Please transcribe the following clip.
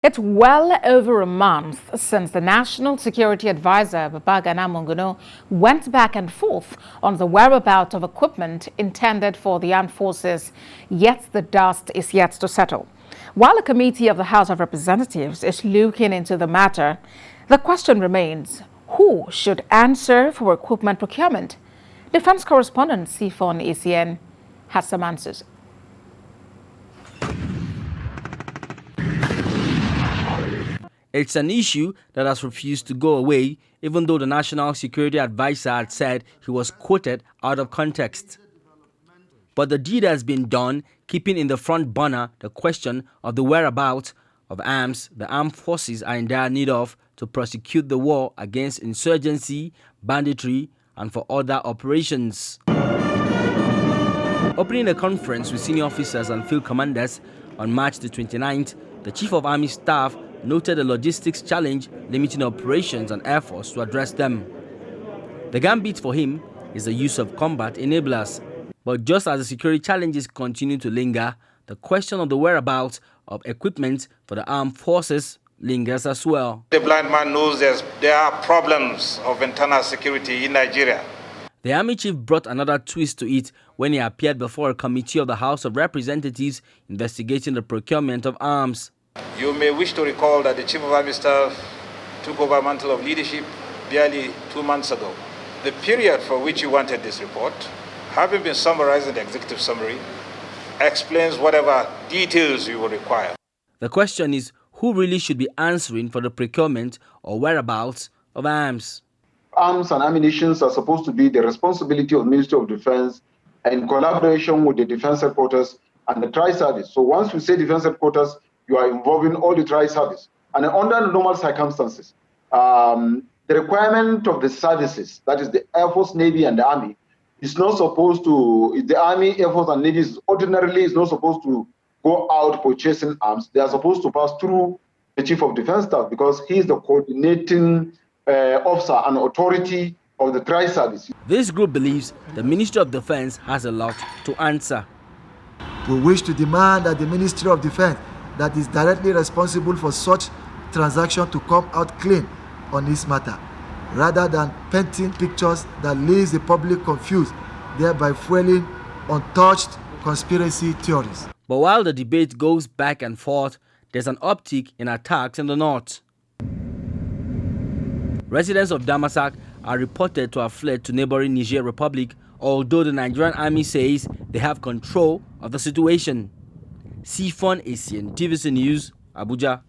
It's well over a month since the National Security Advisor, Babagana Monguno, went back and forth on the whereabouts of equipment intended for the armed forces, yet the dust is yet to settle. While a committee of the House of Representatives is looking into the matter, the question remains, who should answer for equipment procurement? Defense Correspondent Sifon Isien has some answers. It's an issue that has refused to go away, even though the National Security Advisor had said he was quoted out of context. But the deed has been done, keeping in the front burner the question of the whereabouts of arms the armed forces are in dire need of to prosecute the war against insurgency, banditry, and for other operations. Opening a conference with senior officers and field commanders on March the 29th, the Chief of Army Staff noted a logistics challenge limiting operations and Air Force to address them. The gambit for him is the use of combat enablers. But just as the security challenges continue to linger, the question of the whereabouts of equipment for the armed forces lingers as well. The blind man knows there are problems of internal security in Nigeria. The Army Chief brought another twist to it when he appeared before a committee of the House of Representatives investigating the procurement of arms. You may wish to recall that the Chief of Army Staff took over a mantle of leadership barely 2 months ago. The period for which you wanted this report, having been summarized in the executive summary, explains whatever details you will require. The question is, who really should be answering for the procurement or whereabouts of arms? Arms and ammunition are supposed to be the responsibility of the Ministry of Defense in collaboration with the Defense Headquarters and the Tri-Service. So once we say Defense Headquarters, you are involving all the Tri-Service. And under normal circumstances, the requirement of the services, that is the Air Force, Navy, and the Army, is not supposed to, the Army, Air Force, and Navy ordinarily is not supposed to go out purchasing arms. They are supposed to pass through the Chief of Defense Staff because he is the coordinating officer and authority of the Tri-Service. This group believes the Ministry of Defense has a lot to answer. We wish to demand that the Ministry of Defense, that is directly responsible for such transaction, to come out clean on this matter, rather than painting pictures that leaves the public confused, thereby fueling untouched conspiracy theories. But while the debate goes back and forth, there's an uptick in attacks in the north. Residents of Damasak are reported to have fled to neighboring Niger Republic, although the Nigerian army says they have control of the situation. Sifon Isien, TVC News, Abuja.